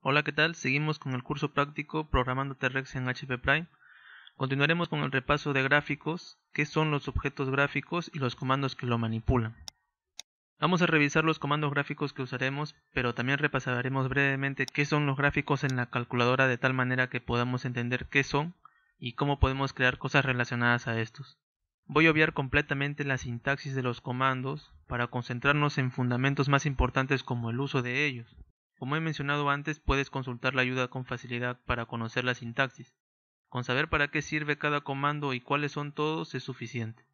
Hola, ¿qué tal? Seguimos con el curso práctico Programando T-Rex en HP Prime. Continuaremos con el repaso de gráficos, qué son los objetos gráficos y los comandos que lo manipulan. Vamos a revisar los comandos gráficos que usaremos, pero también repasaremos brevemente qué son los gráficos en la calculadora de tal manera que podamos entender qué son y cómo podemos crear cosas relacionadas a estos. Voy a obviar completamente la sintaxis de los comandos para concentrarnos en fundamentos más importantes como el uso de ellos. Como he mencionado antes, puedes consultar la ayuda con facilidad para conocer la sintaxis. Con saber para qué sirve cada comando y cuáles son todos es suficiente.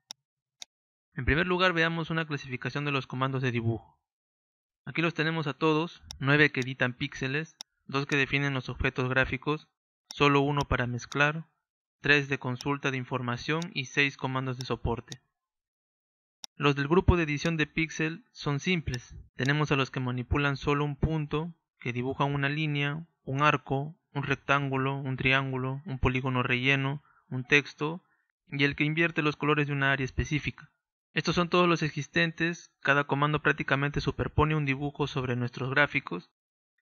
En primer lugar, veamos una clasificación de los comandos de dibujo. Aquí los tenemos a todos, 9 que editan píxeles, 2 que definen los objetos gráficos, solo 1 para mezclar, 3 de consulta de información y 6 comandos de soporte. Los del grupo de edición de píxel son simples. Tenemos a los que manipulan solo un punto, que dibujan una línea, un arco, un rectángulo, un triángulo, un polígono relleno, un texto, y el que invierte los colores de una área específica. Estos son todos los existentes, cada comando prácticamente superpone un dibujo sobre nuestros gráficos,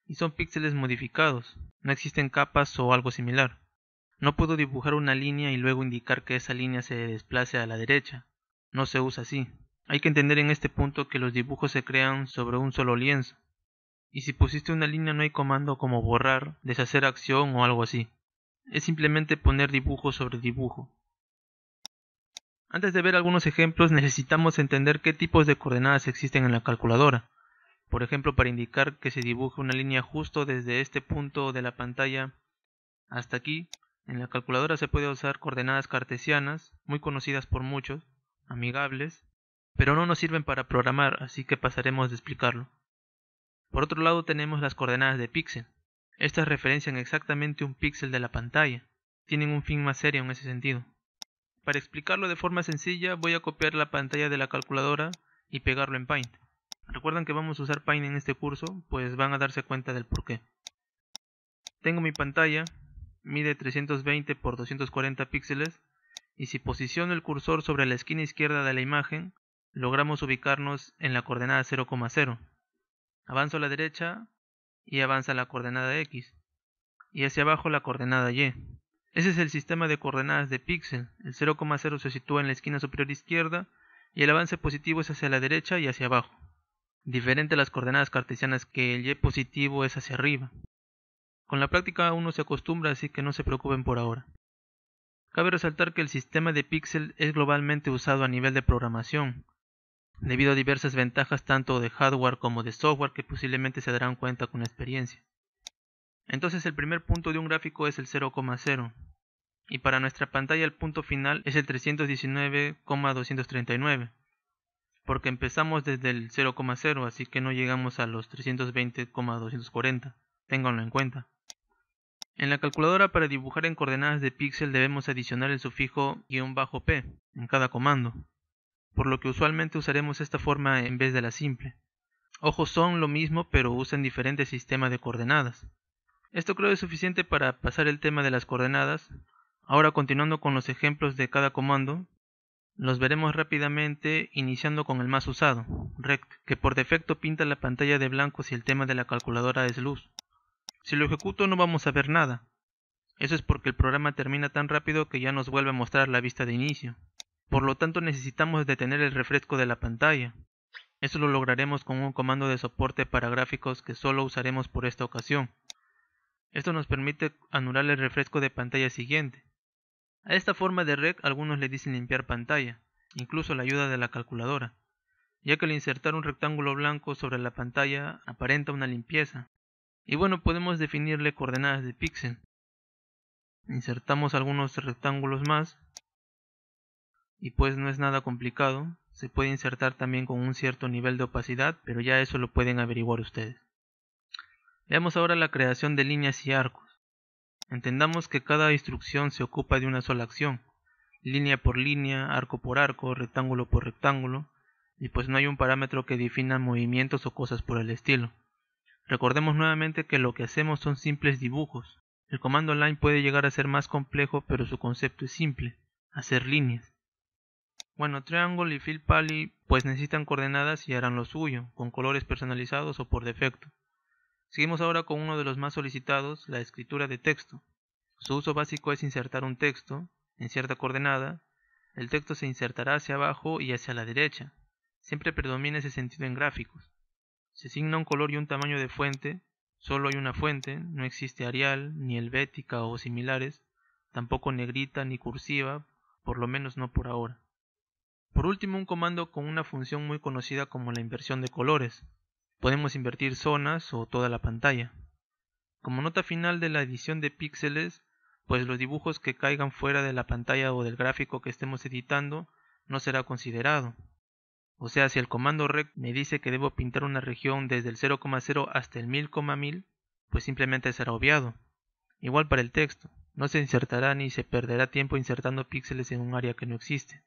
y son píxeles modificados, no existen capas o algo similar. No puedo dibujar una línea y luego indicar que esa línea se desplace a la derecha, no se usa así. Hay que entender en este punto que los dibujos se crean sobre un solo lienzo, y si pusiste una línea no hay comando como borrar, deshacer acción o algo así. Es simplemente poner dibujo sobre dibujo. Antes de ver algunos ejemplos necesitamos entender qué tipos de coordenadas existen en la calculadora. Por ejemplo, para indicar que se dibuje una línea justo desde este punto de la pantalla hasta aquí, en la calculadora se puede usar coordenadas cartesianas, muy conocidas por muchos, amigables, pero no nos sirven para programar, así que pasaremos de explicarlo. Por otro lado tenemos las coordenadas de píxel. Estas referencian exactamente un píxel de la pantalla. Tienen un fin más serio en ese sentido. Para explicarlo de forma sencilla voy a copiar la pantalla de la calculadora y pegarlo en Paint. Recuerden que vamos a usar Paint en este curso, pues van a darse cuenta del porqué. Tengo mi pantalla, mide 320 por 240 píxeles, y si posiciono el cursor sobre la esquina izquierda de la imagen, logramos ubicarnos en la coordenada 0,0. Avanzo a la derecha y avanza la coordenada X, y hacia abajo la coordenada Y. Ese es el sistema de coordenadas de píxel. El 0,0 se sitúa en la esquina superior izquierda y el avance positivo es hacia la derecha y hacia abajo. Diferente a las coordenadas cartesianas que el Y positivo es hacia arriba. Con la práctica uno se acostumbra, así que no se preocupen por ahora. Cabe resaltar que el sistema de píxel es globalmente usado a nivel de programación, debido a diversas ventajas tanto de hardware como de software que posiblemente se darán cuenta con la experiencia. Entonces el primer punto de un gráfico es el 0,0 y para nuestra pantalla el punto final es el 319,239 porque empezamos desde el 0,0 así que no llegamos a los 320,240, ténganlo en cuenta. En la calculadora para dibujar en coordenadas de píxel debemos adicionar el sufijo "-p" en cada comando, por lo que usualmente usaremos esta forma en vez de la simple. Ojo, son lo mismo pero usan diferentes sistemas de coordenadas. Esto creo es suficiente para pasar el tema de las coordenadas. Ahora continuando con los ejemplos de cada comando, los veremos rápidamente iniciando con el más usado, rect, que por defecto pinta la pantalla de blanco si el tema de la calculadora es luz. Si lo ejecuto no vamos a ver nada. Eso es porque el programa termina tan rápido que ya nos vuelve a mostrar la vista de inicio. Por lo tanto necesitamos detener el refresco de la pantalla. Eso lo lograremos con un comando de soporte para gráficos que solo usaremos por esta ocasión. Esto nos permite anular el refresco de pantalla siguiente. A esta forma de rec algunos le dicen limpiar pantalla, incluso la ayuda de la calculadora, ya que al insertar un rectángulo blanco sobre la pantalla aparenta una limpieza. Y bueno, podemos definirle coordenadas de píxel. Insertamos algunos rectángulos más y pues no es nada complicado. Se puede insertar también con un cierto nivel de opacidad, pero ya eso lo pueden averiguar ustedes. Veamos ahora la creación de líneas y arcos. Entendamos que cada instrucción se ocupa de una sola acción, línea por línea, arco por arco, rectángulo por rectángulo, y pues no hay un parámetro que defina movimientos o cosas por el estilo. Recordemos nuevamente que lo que hacemos son simples dibujos. El comando line puede llegar a ser más complejo, pero su concepto es simple, hacer líneas. Bueno, Triangle y Fill Poly pues necesitan coordenadas y harán lo suyo, con colores personalizados o por defecto. Seguimos ahora con uno de los más solicitados, la escritura de texto. Su uso básico es insertar un texto en cierta coordenada. El texto se insertará hacia abajo y hacia la derecha. Siempre predomina ese sentido en gráficos. Se asigna un color y un tamaño de fuente. Solo hay una fuente, no existe Arial, ni helvética o similares, tampoco negrita ni cursiva, por lo menos no por ahora. Por último, un comando con una función muy conocida como la inversión de colores. Podemos invertir zonas o toda la pantalla. Como nota final de la edición de píxeles, pues los dibujos que caigan fuera de la pantalla o del gráfico que estemos editando no será considerado. O sea, si el comando rect me dice que debo pintar una región desde el 0,0 hasta el 1000,1000, pues simplemente será obviado. Igual para el texto, no se insertará ni se perderá tiempo insertando píxeles en un área que no existe.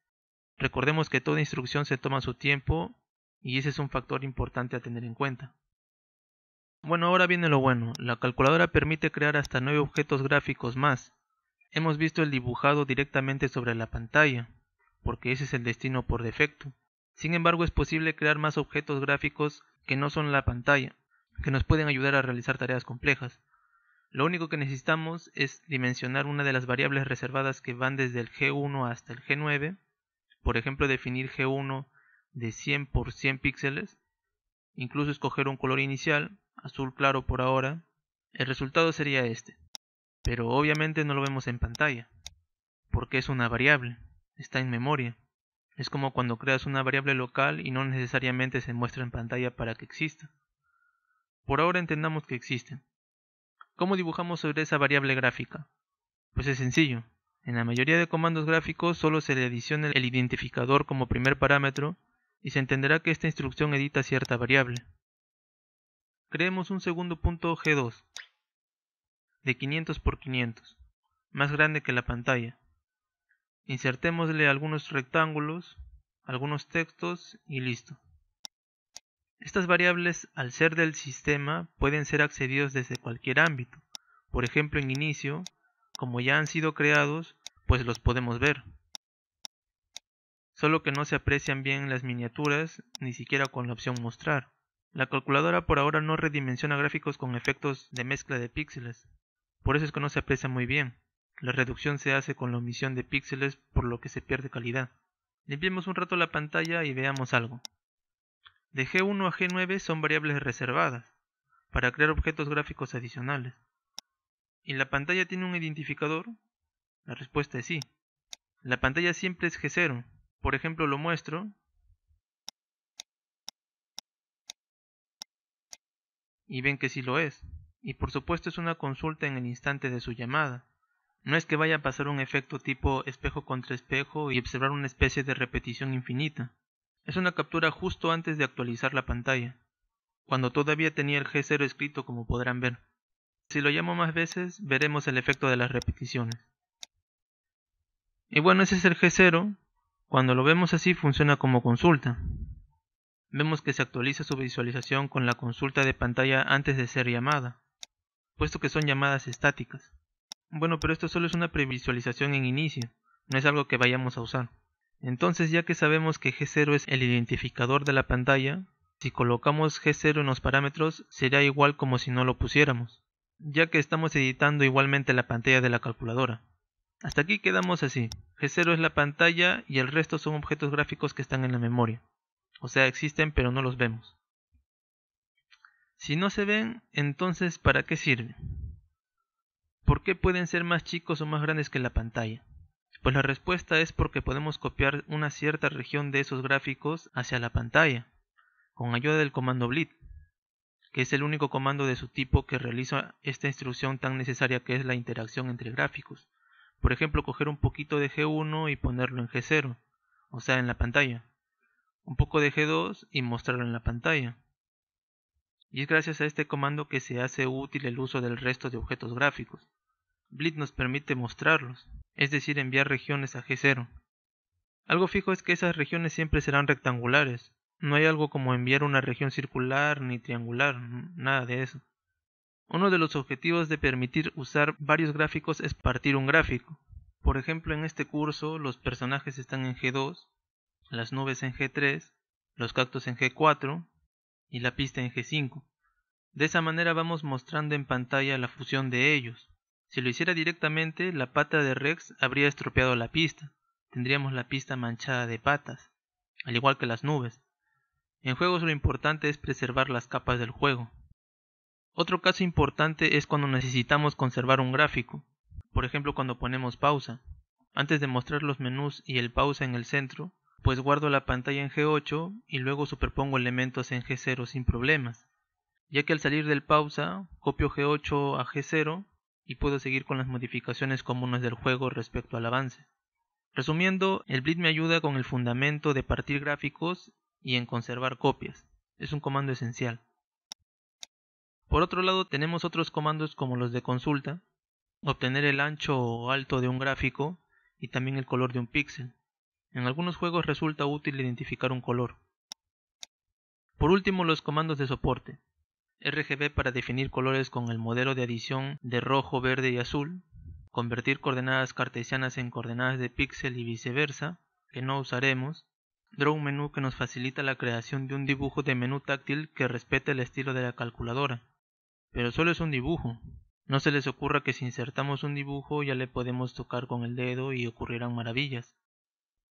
Recordemos que toda instrucción se toma su tiempo y ese es un factor importante a tener en cuenta. Bueno, ahora viene lo bueno, la calculadora permite crear hasta 9 objetos gráficos más. Hemos visto el dibujado directamente sobre la pantalla, porque ese es el destino por defecto. Sin embargo, es posible crear más objetos gráficos que no son la pantalla, que nos pueden ayudar a realizar tareas complejas. Lo único que necesitamos es dimensionar una de las variables reservadas que van desde el G1 hasta el G9, por ejemplo definir G1 de 100 por 100 píxeles, incluso escoger un color inicial, azul claro por ahora. El resultado sería este, pero obviamente no lo vemos en pantalla, porque es una variable, está en memoria. Es como cuando creas una variable local y no necesariamente se muestra en pantalla para que exista. Por ahora entendamos que existen. ¿Cómo dibujamos sobre esa variable gráfica? Pues es sencillo. En la mayoría de comandos gráficos solo se le adiciona el identificador como primer parámetro y se entenderá que esta instrucción edita cierta variable. Creemos un segundo punto G2 de 500 por 500, más grande que la pantalla. Insertémosle algunos rectángulos, algunos textos y listo. Estas variables, al ser del sistema, pueden ser accedidos desde cualquier ámbito. Por ejemplo, en inicio, como ya han sido creados, pues los podemos ver. Solo que no se aprecian bien las miniaturas, ni siquiera con la opción mostrar. La calculadora por ahora no redimensiona gráficos con efectos de mezcla de píxeles. Por eso es que no se aprecia muy bien. La reducción se hace con la omisión de píxeles, por lo que se pierde calidad. Limpiemos un rato la pantalla y veamos algo. De G1 a G9 son variables reservadas, para crear objetos gráficos adicionales. ¿Y la pantalla tiene un identificador? La respuesta es sí. La pantalla siempre es G0. Por ejemplo, lo muestro. Y ven que sí lo es. Y por supuesto es una consulta en el instante de su llamada. No es que vaya a pasar un efecto tipo espejo contra espejo y observar una especie de repetición infinita. Es una captura justo antes de actualizar la pantalla, cuando todavía tenía el G0 escrito, como podrán ver. Si lo llamo más veces, veremos el efecto de las repeticiones. Y bueno, ese es el G0. Cuando lo vemos así funciona como consulta. Vemos que se actualiza su visualización con la consulta de pantalla antes de ser llamada, puesto que son llamadas estáticas. Bueno, pero esto solo es una previsualización en inicio, no es algo que vayamos a usar. Entonces, ya que sabemos que G0 es el identificador de la pantalla, si colocamos G0 en los parámetros será igual como si no lo pusiéramos, ya que estamos editando igualmente la pantalla de la calculadora. Hasta aquí quedamos así. G0 es la pantalla y el resto son objetos gráficos que están en la memoria. O sea, existen pero no los vemos. Si no se ven, entonces ¿para qué sirve? ¿Por qué pueden ser más chicos o más grandes que la pantalla? Pues la respuesta es porque podemos copiar una cierta región de esos gráficos hacia la pantalla, con ayuda del comando bleed, que es el único comando de su tipo que realiza esta instrucción tan necesaria que es la interacción entre gráficos. Por ejemplo, coger un poquito de G1 y ponerlo en G0, o sea en la pantalla. Un poco de G2 y mostrarlo en la pantalla. Y es gracias a este comando que se hace útil el uso del resto de objetos gráficos. Bleed nos permite mostrarlos, es decir, enviar regiones a G0. Algo fijo es que esas regiones siempre serán rectangulares. No hay algo como enviar una región circular ni triangular, nada de eso. Uno de los objetivos de permitir usar varios gráficos es partir un gráfico. Por ejemplo, en este curso los personajes están en G2, las nubes en G3, los cactus en G4 y la pista en G5. De esa manera vamos mostrando en pantalla la fusión de ellos. Si lo hiciera directamente, la pata de Rex habría estropeado la pista. Tendríamos la pista manchada de patas, al igual que las nubes. En juegos lo importante es preservar las capas del juego. Otro caso importante es cuando necesitamos conservar un gráfico. Por ejemplo, cuando ponemos pausa. Antes de mostrar los menús y el pausa en el centro, pues guardo la pantalla en G8 y luego superpongo elementos en G0 sin problemas, ya que al salir del pausa copio G8 a G0 y puedo seguir con las modificaciones comunes del juego respecto al avance. Resumiendo, el bleed me ayuda con el fundamento de partir gráficos y en conservar copias. Es un comando esencial. Por otro lado, tenemos otros comandos como los de consulta, obtener el ancho o alto de un gráfico y también el color de un píxel. En algunos juegos resulta útil identificar un color. Por último, los comandos de soporte. RGB para definir colores con el modelo de adición de rojo, verde y azul. Convertir coordenadas cartesianas en coordenadas de píxel y viceversa, que no usaremos. Draw menú que nos facilita la creación de un dibujo de menú táctil que respete el estilo de la calculadora. Pero solo es un dibujo. No se les ocurra que si insertamos un dibujo ya le podemos tocar con el dedo y ocurrirán maravillas.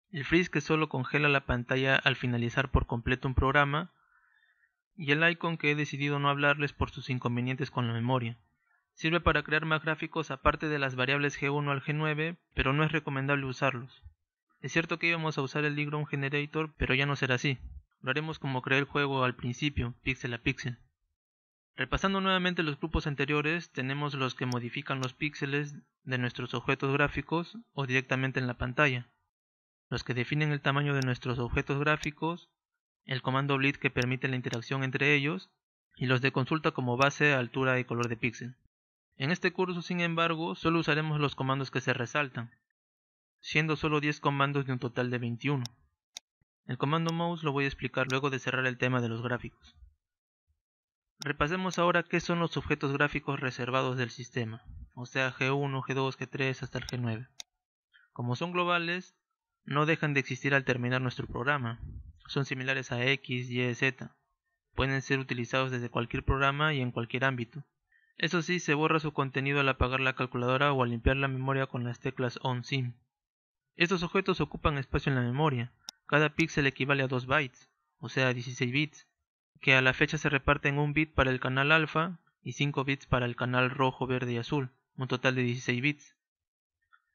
El freeze que solo congela la pantalla al finalizar por completo un programa, y el icon que he decidido no hablarles por sus inconvenientes con la memoria. Sirve para crear más gráficos aparte de las variables G1 al G9, pero no es recomendable usarlos. Es cierto que íbamos a usar el Ligrone Generator, pero ya no será así. Lo haremos como creé el juego al principio, píxel a píxel. Repasando nuevamente los grupos anteriores, tenemos los que modifican los píxeles de nuestros objetos gráficos o directamente en la pantalla, los que definen el tamaño de nuestros objetos gráficos, el comando bleed que permite la interacción entre ellos, y los de consulta como base, altura y color de píxel. En este curso, sin embargo, solo usaremos los comandos que se resaltan, siendo solo 10 comandos de un total de 21. El comando mouse lo voy a explicar luego de cerrar el tema de los gráficos. Repasemos ahora qué son los objetos gráficos reservados del sistema, o sea G1, G2, G3 hasta el G9. Como son globales, no dejan de existir al terminar nuestro programa. Son similares a X, Y, Z. Pueden ser utilizados desde cualquier programa y en cualquier ámbito. Eso sí, se borra su contenido al apagar la calculadora o al limpiar la memoria con las teclas ON/SIM. Estos objetos ocupan espacio en la memoria. Cada píxel equivale a 2 bytes, o sea 16 bits, que a la fecha se reparten 1 bit para el canal alfa y 5 bits para el canal rojo, verde y azul, un total de 16 bits.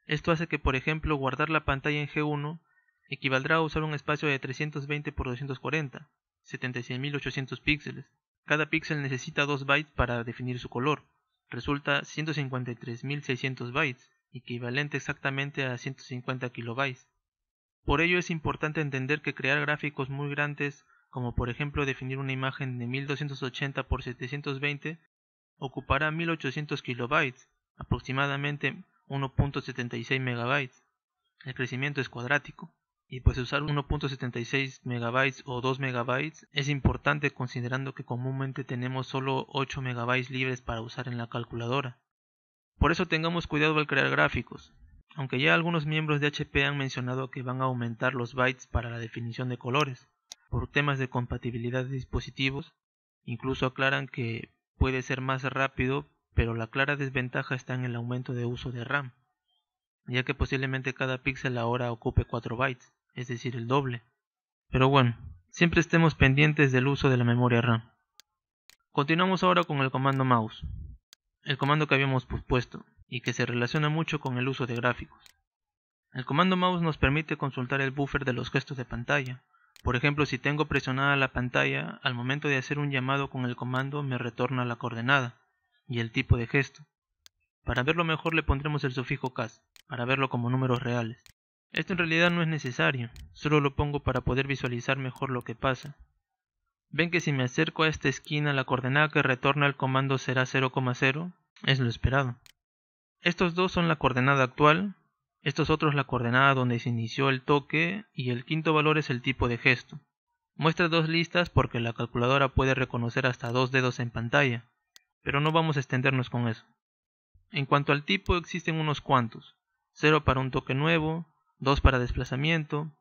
Esto hace que, por ejemplo, guardar la pantalla en G1 equivaldrá a usar un espacio de 320 x 240, 76.800 píxeles. Cada píxel necesita 2 bytes para definir su color. Resulta 153.600 bytes, equivalente exactamente a 150 kilobytes. Por ello es importante entender que crear gráficos muy grandes, como por ejemplo definir una imagen de 1280 x 720, ocupará 1800 kilobytes, aproximadamente 1.76 megabytes. El crecimiento es cuadrático, y pues usar 1.76 megabytes o 2 megabytes es importante considerando que comúnmente tenemos solo 8 megabytes libres para usar en la calculadora. Por eso tengamos cuidado al crear gráficos. Aunque ya algunos miembros de HP han mencionado que van a aumentar los bytes para la definición de colores, por temas de compatibilidad de dispositivos, incluso aclaran que puede ser más rápido, pero la clara desventaja está en el aumento de uso de RAM, ya que posiblemente cada píxel ahora ocupe 4 bytes, es decir, el doble. Pero bueno, siempre estemos pendientes del uso de la memoria RAM. Continuamos ahora con el comando mouse, el comando que habíamos puesto, y que se relaciona mucho con el uso de gráficos. El comando mouse nos permite consultar el buffer de los gestos de pantalla. Por ejemplo, si tengo presionada la pantalla, al momento de hacer un llamado con el comando me retorna la coordenada y el tipo de gesto. Para verlo mejor le pondremos el sufijo cas, para verlo como números reales. Esto en realidad no es necesario, solo lo pongo para poder visualizar mejor lo que pasa. Ven que si me acerco a esta esquina la coordenada que retorna el comando será 0,0, es lo esperado. Estos dos son la coordenada actual, estos otros la coordenada donde se inició el toque y el quinto valor es el tipo de gesto. Muestra dos listas porque la calculadora puede reconocer hasta 2 dedos en pantalla, pero no vamos a extendernos con eso. En cuanto al tipo existen unos cuantos, 0 para un toque nuevo, 2 para desplazamiento,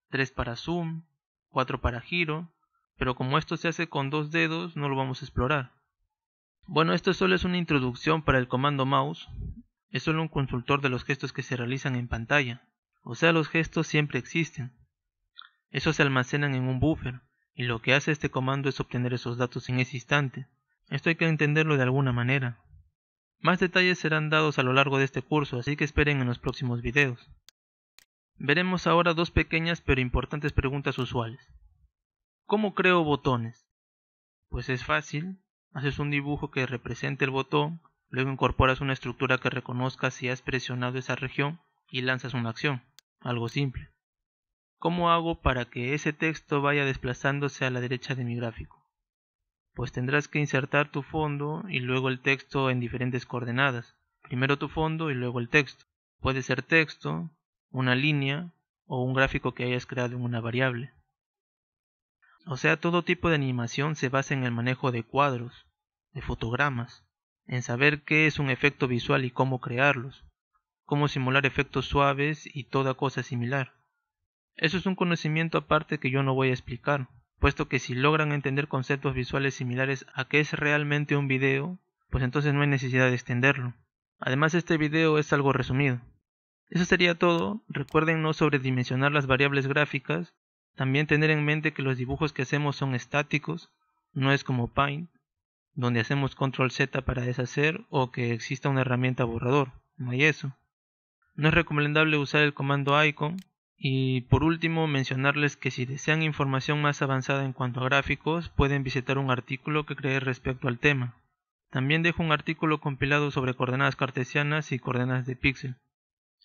3 para zoom, 4 para giro, pero como esto se hace con 2 dedos no lo vamos a explorar. Bueno, esto solo es una introducción para el comando mouse. Es solo un consultor de los gestos que se realizan en pantalla. O sea, los gestos siempre existen. Esos se almacenan en un buffer, y lo que hace este comando es obtener esos datos en ese instante. Esto hay que entenderlo de alguna manera. Más detalles serán dados a lo largo de este curso, así que esperen en los próximos videos. Veremos ahora dos pequeñas pero importantes preguntas usuales. ¿Cómo creo botones? Pues es fácil, haces un dibujo que represente el botón, luego incorporas una estructura que reconozca si has presionado esa región y lanzas una acción, algo simple. ¿Cómo hago para que ese texto vaya desplazándose a la derecha de mi gráfico? Pues tendrás que insertar tu fondo y luego el texto en diferentes coordenadas. Primero tu fondo y luego el texto. Puede ser texto, una línea o un gráfico que hayas creado en una variable. O sea, todo tipo de animación se basa en el manejo de cuadros, de fotogramas, en saber qué es un efecto visual y cómo crearlos, cómo simular efectos suaves y toda cosa similar. Eso es un conocimiento aparte que yo no voy a explicar, puesto que si logran entender conceptos visuales similares a qué es realmente un video, pues entonces no hay necesidad de extenderlo. Además, este video es algo resumido. Eso sería todo. Recuerden no sobredimensionar las variables gráficas. También tener en mente que los dibujos que hacemos son estáticos, no es como Paint, donde hacemos control Z para deshacer o que exista una herramienta borrador. No hay eso. No es recomendable usar el comando icon. Y por último, mencionarles que si desean información más avanzada en cuanto a gráficos, pueden visitar un artículo que creé respecto al tema. También dejo un artículo compilado sobre coordenadas cartesianas y coordenadas de píxel.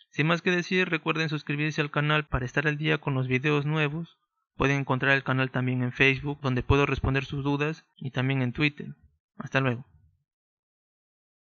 Sin más que decir, recuerden suscribirse al canal para estar al día con los videos nuevos. Pueden encontrar el canal también en Facebook, donde puedo responder sus dudas, y también en Twitter. Hasta luego.